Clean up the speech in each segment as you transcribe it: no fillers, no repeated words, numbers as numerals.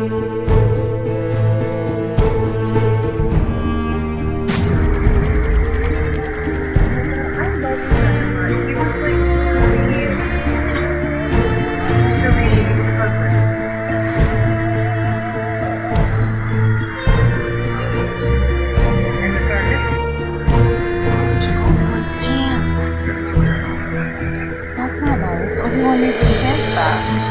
That's not nice. Obi-Wan needs his pants back.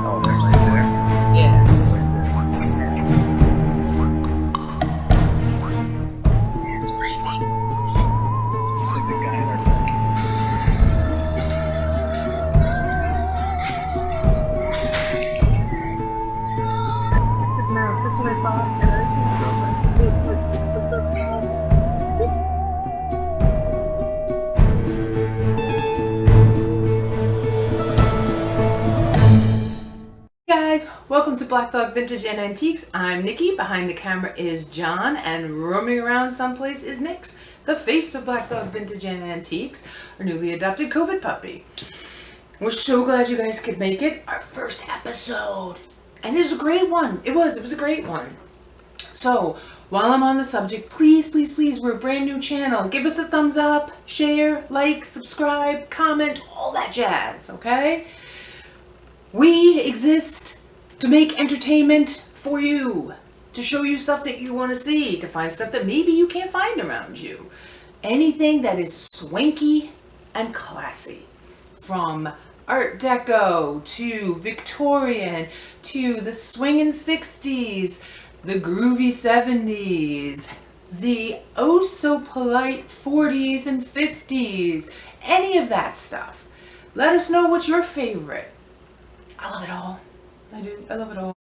Oh, there's right there. Yeah. It's breathing. Looks like the guy in our back. Good mouse. That's what I thought. And I think it's the circle. Guys, welcome to Black Dog Vintage and Antiques. I'm Nikki. Behind the camera is John, and roaming around someplace is Nix, the face of Black Dog Vintage and Antiques, our newly adopted COVID puppy. We're so glad you guys could make it. Our first episode. And it was a great one. It was a great one. So, while I'm on the subject, please, we're a brand new channel. Give us a thumbs up, share, like, subscribe, comment, all that jazz, okay? We exist to make entertainment for you, to show you stuff that you want to see, to find stuff that maybe you can't find around you. Anything that is swanky and classy, from Art Deco to Victorian to the swinging 60s, the groovy 70s, the oh so polite 40s and 50s, any of that stuff. Let us know what's your favorite. I love it all. I do. I love it all.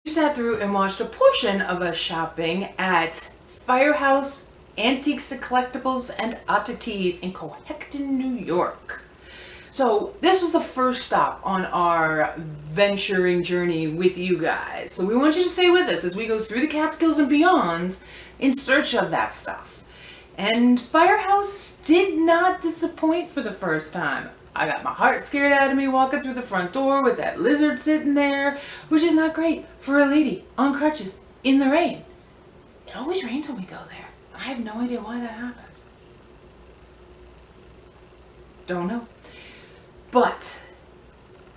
We sat through and watched a portion of us shopping at Firehouse, Antiques and Collectables, and Oddities in Cohecton, New York. So this was the first stop on our venturing journey with you guys. So we want you to stay with us as we go through the Catskills and beyond in search of that stuff. And Firehouse did not disappoint for the first time. I got my heart scared out of me walking through the front door with that lizard sitting there, which is not great for a lady on crutches in the rain. It always rains when we go there. I have no idea why that happens. Don't know. But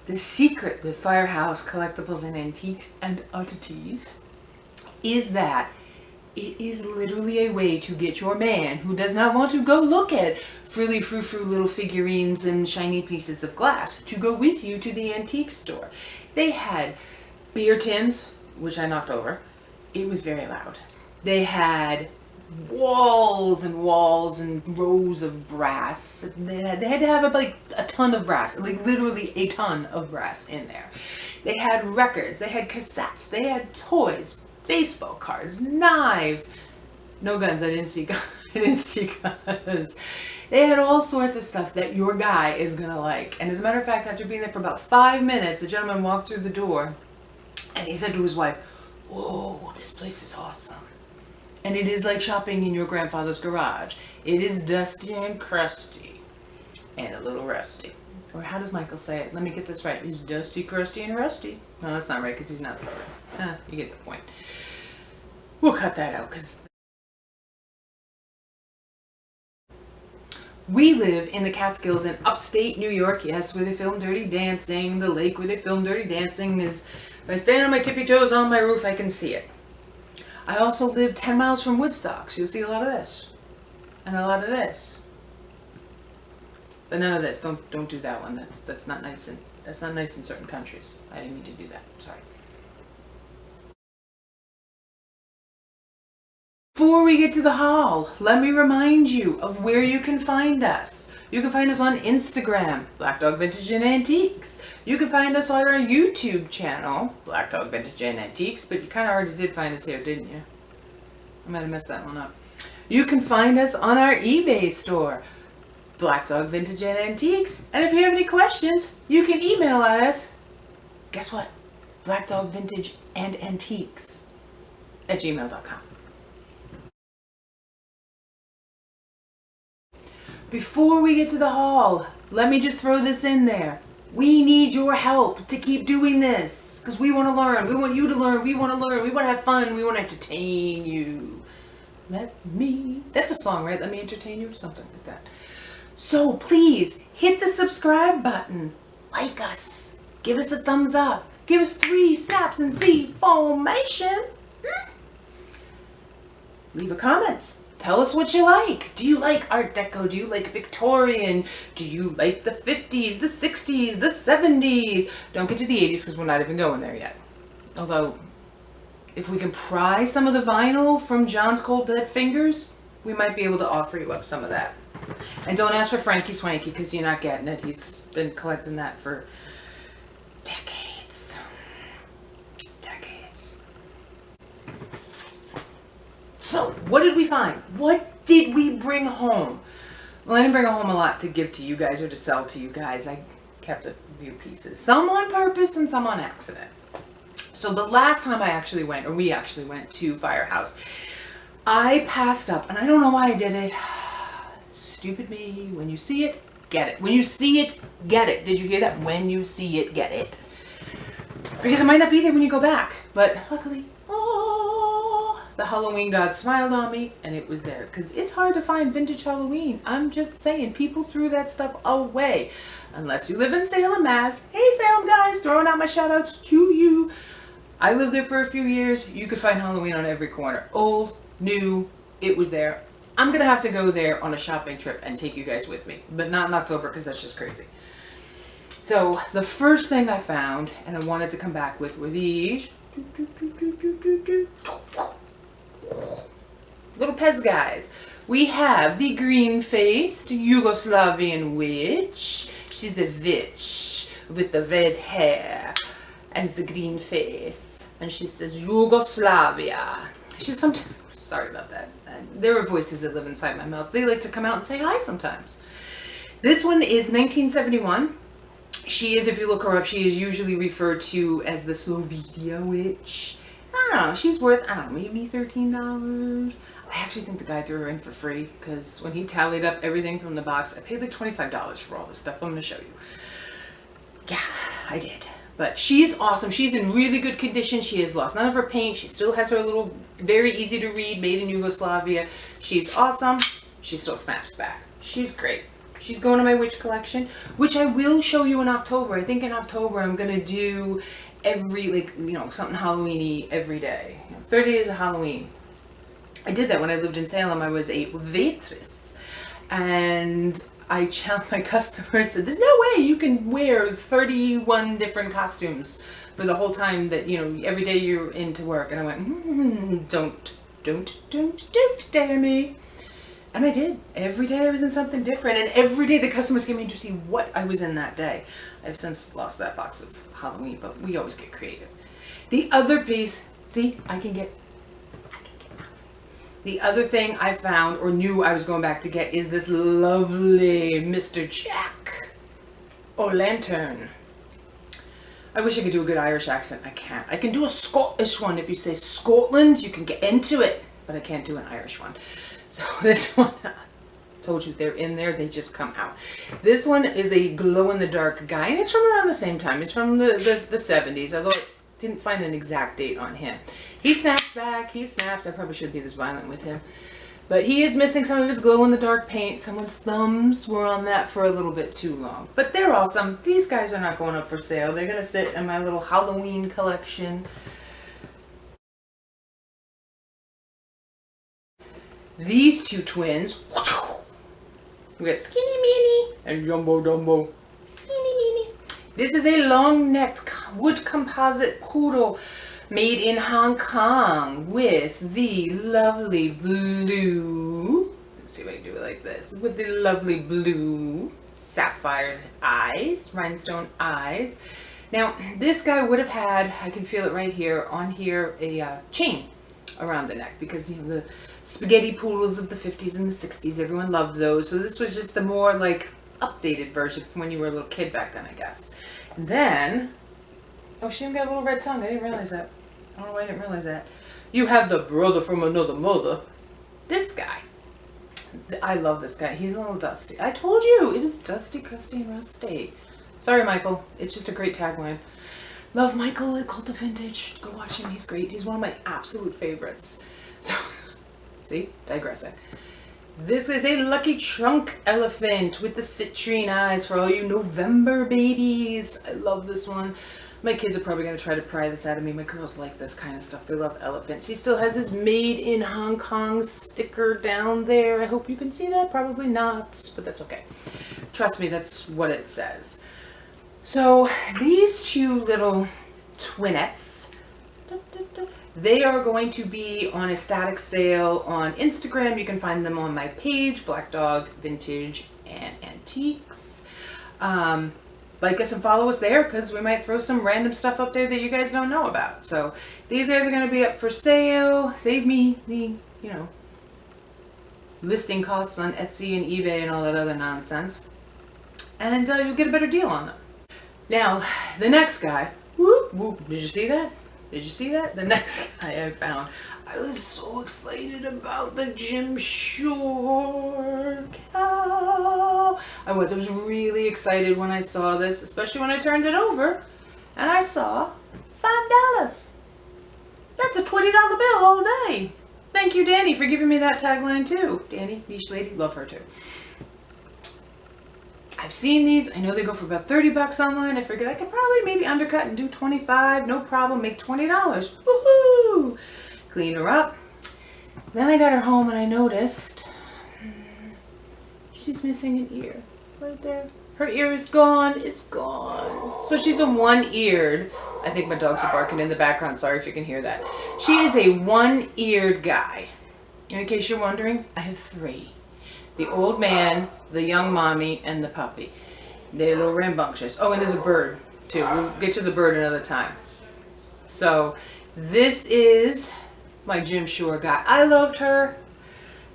the secret with Firehouse, Collectables and Antiques and Oddities is that it is literally a way to get your man who does not want to go look at frilly frou-frou little figurines and shiny pieces of glass to go with you to the antique store. They had beer tins, which I knocked over. It was very loud. They had walls and walls and rows of brass. They had to have like a ton of brass, like literally a ton of brass in there. They had records, they had cassettes, they had toys, baseball cards, knives. No guns. I didn't see guns. I didn't see guns. They had all sorts of stuff that your guy is gonna like. And as a matter of fact, after being there for about 5 minutes, the gentleman walked through the door and he said to his wife, "Whoa, this place is awesome." And it is like shopping in your grandfather's garage. It is dusty and crusty and a little rusty. Or how does Michael say it? Let me get this right. It's dusty, crusty, and rusty. No, that's not right because he's not sorry. You get the point. We'll cut that out because we live in the Catskills in upstate New York. Yes, where they film Dirty Dancing. The lake where they film Dirty Dancing is, if I stand on my tippy toes on my roof, I can see it. I also live 10 miles from Woodstock, so you'll see a lot of this. And a lot of this. But none of this. Don't do that one. That's not nice in certain countries. I didn't mean to do that. Sorry. Before we get to the haul, let me remind you of where you can find us. You can find us on Instagram, Black Dog Vintage and Antiques. You can find us on our YouTube channel, Black Dog Vintage and Antiques, but you kind of already did find us here, didn't you? I might have messed that one up. You can find us on our eBay store, Black Dog Vintage and Antiques. And if you have any questions, you can email at us. Guess what? Black Dog Vintage and Antiques @gmail.com. Before we get to the haul, let me just throw this in there. We need your help to keep doing this because we want to learn. We want you to learn. We want to learn. We want to have fun. We want to entertain you. That's a song, right? Let me entertain you, something like that. So please hit the subscribe button. Like us. Give us a thumbs up. Give us 3 snaps in Z formation. Leave a comment. Tell us what you like. Do you like Art Deco? Do you like Victorian? Do you like the 50s, the 60s, the 70s? Don't get to the 80s because we're not even going there yet. Although, if we can pry some of the vinyl from John's Cold Dead Fingers, we might be able to offer you up some of that. And don't ask for Frankie Swanky because you're not getting it. He's been collecting that for decades. Decades. So, what did we find? What did we bring home? Well, I didn't bring home a lot to give to you guys or to sell to you guys. I kept a few pieces. Some on purpose and some on accident. So the last time we actually went to Firehouse, I passed up, and I don't know why I did it. Stupid me. When you see it, get it. When you see it, get it. Did you hear that? When you see it, get it. Because it might not be there when you go back. But luckily, the Halloween god smiled on me and it was there. Because it's hard to find vintage Halloween. I'm just saying, people threw that stuff away. Unless you live in Salem, Mass. Hey, Salem guys, throwing out my shout outs to you. I lived there for a few years. You could find Halloween on every corner. Old, new, it was there. I'm going to have to go there on a shopping trip and take you guys with me. But not in October because that's just crazy. So the first thing I found, and I wanted to come back with, were these little Pez guys. We have the green-faced Yugoslavian witch. She's a witch with the red hair and the green face. And she says Yugoslavia. She's sometimes, sorry about that. There are voices that live inside my mouth. They like to come out and say hi sometimes. This one is 1971. She is, if you look her up, she is usually referred to as the Slovenia witch. I don't know, she's worth, I don't know, maybe $13. I actually think the guy threw her in for free because when he tallied up everything from the box, I paid like $25 for all this stuff. I'm going to show you. Yeah, I did. But she's awesome. She's in really good condition. She has lost none of her paint. She still has her little, very easy to read, made in Yugoslavia. She's awesome. She still snaps back. She's great. She's going to my witch collection, which I will show you in October. I think in October I'm going to do every, something Halloween-y every day. 30 days of Halloween. I did that when I lived in Salem. I was a waitress. And I challenged my customers, said, there's no way you can wear 31 different costumes for the whole time that, every day you're into work. And I went, don't dare me. And I did. Every day I was in something different. And every day the customers came in to see what I was in that day. I've since lost that box of Halloween, but we always get creative. The other piece, see, I can get the other thing I found or knew I was going back to get is this lovely Mr. Jack O'Lantern. I wish I could do a good Irish accent. I can't. I can do a Scottish one. If you say Scotland, you can get into it. But I can't do an Irish one. So this one, I told you they're in there. They just come out. This one is a glow-in-the-dark guy. And it's from around the same time. It's from the 70s. Although I didn't find an exact date on him. He snaps back. He snaps. I probably should be this violent with him. But he is missing some of his glow-in-the-dark paint. Someone's thumbs were on that for a little bit too long. But they're awesome. These guys are not going up for sale. They're going to sit in my little Halloween collection. These two twins. We got Skinny Minnie and Jumbo Dumbo. Skinny Minnie. This is a long-necked wood composite poodle made in Hong Kong with the lovely blue, let's see if I can do it like this, with the lovely blue sapphire eyes, rhinestone eyes. Now, this guy would have had, I can feel it right here, on here, a chain around the neck because, the spaghetti poodles of the 50s and the 60s, everyone loved those. So this was just the more, updated version from when you were a little kid back then, I guess. And then, oh, she even got a little red tongue. I didn't realize that. I don't know why I didn't realize that. You have the brother from another mother. This guy. I love this guy. He's a little dusty. I told you it was dusty, crusty, and rusty. Sorry, Michael. It's just a great tagline. Love Michael at Cult of Vintage. Go watch him. He's great. He's one of my absolute favorites. So, see? Digressing. This is a Lucky Trunk elephant with the citrine eyes for all you November babies. I love this one. My kids are probably going to try to pry this out of me. My girls like this kind of stuff. They love elephants. He still has his made in Hong Kong sticker down there. I hope you can see that. Probably not, but that's okay. Trust me, that's what it says. So these two little twinettes, they are going to be on a static sale on Instagram. You can find them on my page, Black Dog Vintage and Antiques. Like us and follow us there because we might throw some random stuff up there that you guys don't know about. So these guys are going to be up for sale. Save me the, you know, listing costs on Etsy and eBay and all that other nonsense. And you'll get a better deal on them. Now, the next guy, whoop, whoop, did you see that? Did you see that? The next guy I found. I was so excited about the Jim Shore cow. I was really excited when I saw this, especially when I turned it over and I saw $5. That's a $20 bill all day. Thank you, Danny, for giving me that tagline too. Danny, niche lady, love her too. I've seen these. I know they go for about 30 bucks online. I figured I could probably maybe undercut and do 25. No problem. Make $20. Woohoo! Clean her up. Then I got her home and I noticed she's missing an ear. Right there. Her ear is gone. It's gone. So she's a one-eared. I think my dogs are barking in the background. Sorry if you can hear that. She is a one-eared guy. In case you're wondering, I have 3. The old man, the young mommy, and the puppy. They're a little rambunctious. Oh, and there's a bird, too. We'll get to the bird another time. So, this is my Jim Shore guy. I loved her.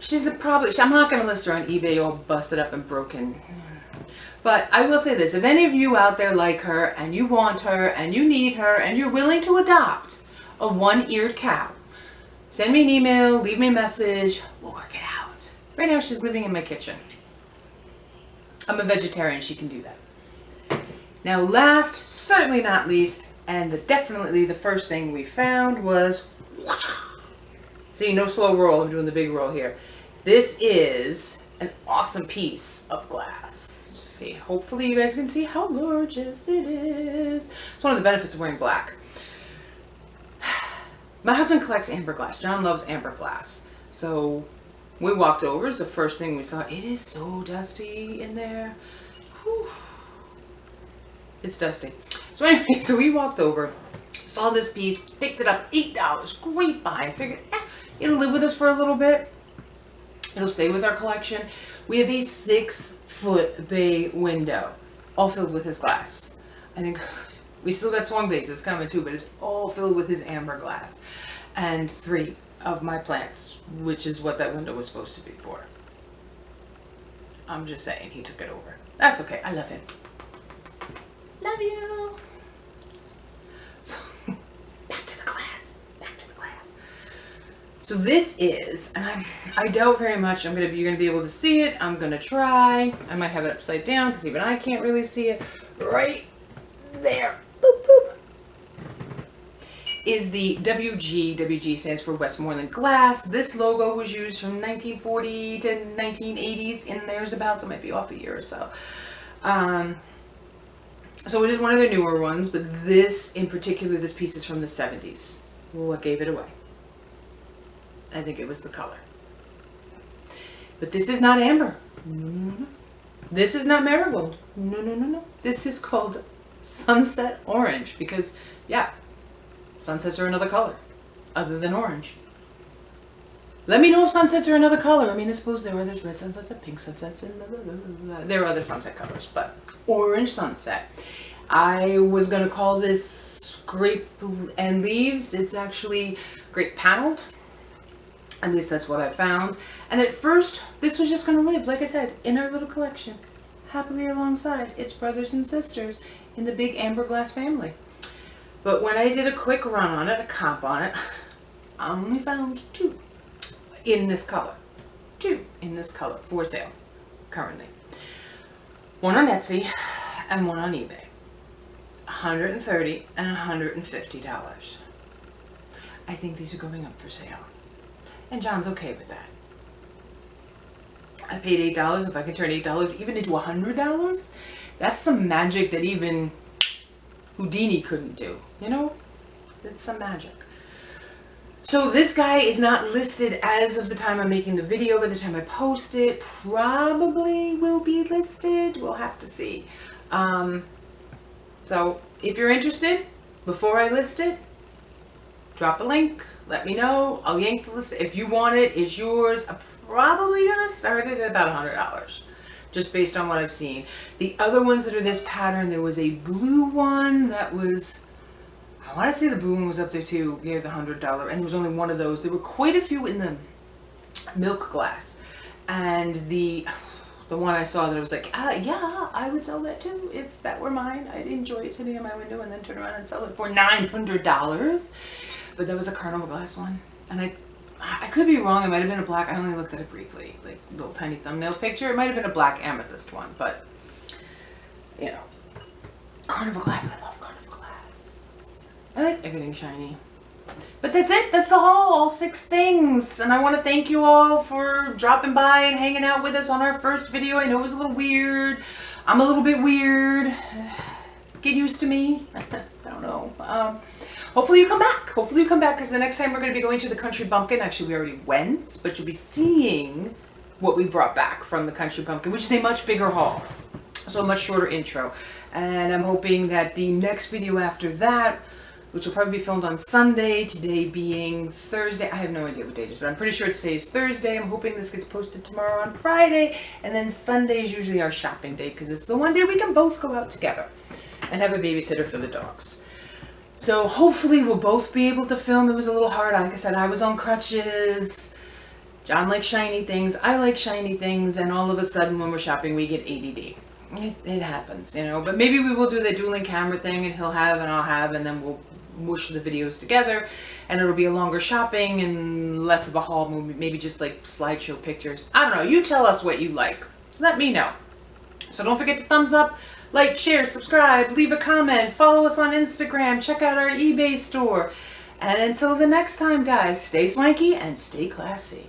She's I'm not going to list her on eBay all busted up and broken. But I will say this. If any of you out there like her, and you want her, and you need her, and you're willing to adopt a one-eared cow, send me an email, leave me a message. We'll work it out. Right now she's living in my kitchen. I'm a vegetarian, she can do that. Now last, certainly not least, and definitely the first thing we found was, see, no slow roll, I'm doing the big roll here. This is an awesome piece of glass. See, hopefully you guys can see how gorgeous it is. It's one of the benefits of wearing black. My husband collects amber glass. John loves amber glass. So we walked over. It's the first thing we saw. It is so dusty in there. Whew. It's dusty. So anyway, so we walked over, saw this piece, picked it up, $8. Great buy. I figured, it'll live with us for a little bit. It'll stay with our collection. We have a 6-foot bay window, all filled with his glass. I think we still got swung bases coming too, but it's all filled with his amber glass. And 3 of my plants, which is what that window was supposed to be for. I'm just saying, he took it over. That's okay, I love him. Love you. So, back to the glass, back to the glass. So this is, and I doubt very much you're gonna be able to see it. I'm gonna try. I might have it upside down because even I can't really see it. Right there. Boop, boop. Is the WG. WG stands for Westmoreland Glass. This logo was used from 1940 to 1980s in there's about, so it might be off a year or so. So it is one of their newer ones, but this in particular, this piece is from the 70s. What gave it away? I think it was the color. But this is not amber. No. This is not marigold. No. This is called sunset orange because, yeah, sunsets are another color other than orange. Let me know if sunsets are another color. I mean, I suppose there's red sunsets and pink sunsets and blah, blah, blah, blah. There are other sunset colors, but orange sunset. I was going to call this grape and leaves. It's actually grape paneled. At least that's what I found. And at first, this was just going to live, like I said, in our little collection, happily alongside its brothers and sisters in the big amber glass family. But when I did a quick run on it, a comp on it, I only found 2 in this color. 2 in this color for sale currently. One on Etsy and one on eBay. $130 and $150. I think these are going up for sale. And John's okay with that. I paid $8. If I can turn $8 even into $100, that's some magic that even Houdini couldn't do. You know? It's some magic. So this guy is not listed as of the time I'm making the video. By the time I post it, probably will be listed. We'll have to see. So if you're interested, before I list it, drop a link, let me know. I'll yank the list. If you want it, it's yours. I'm probably gonna start it at about $100, just based on what I've seen. The other ones that are this pattern, there was a blue one that was, I want to say the blue one was up there too, near the $100, and there was only one of those. There were quite a few in the milk glass, and the one I saw that I was like, yeah, I would sell that too if that were mine. I'd enjoy it sitting in my window and then turn around and sell it for $900. But that was a carnival glass one, and I could be wrong. It might have been a black. I only looked at it briefly, like a little tiny thumbnail picture. It might have been a black amethyst one, but you know, carnival glass. I love carnival glass. I like everything shiny. But that's it. That's the haul. All 6 things. And I want to thank you all for dropping by and hanging out with us on our first video. I know it was a little weird. I'm a little bit weird. Get used to me. I don't know. Hopefully you come back. Hopefully you come back, because the next time we're going to be going to the Country Bumpkin. Actually, we already went, but you'll be seeing what we brought back from the Country Bumpkin, which is a much bigger haul. So a much shorter intro. And I'm hoping that the next video after that, which will probably be filmed on Sunday, today being Thursday. I have no idea what date it is, but I'm pretty sure today's Thursday. I'm hoping this gets posted tomorrow on Friday, and then Sunday is usually our shopping day, because it's the one day we can both go out together and have a babysitter for the dogs. So hopefully we'll both be able to film. It was a little hard. Like I said, I was on crutches. John likes shiny things. I like shiny things, and all of a sudden when we're shopping, we get ADD. It happens, you know, but maybe we will do the dueling camera thing, and he'll have and I'll have, and then we'll mush the videos together, and it'll be a longer shopping and less of a haul movie, maybe just like slideshow pictures. I don't know. You tell us what you like. Let me know. So don't forget to thumbs up, like, share, subscribe, leave a comment, follow us on Instagram, check out our eBay store. And until the next time, guys, stay swanky and stay classy.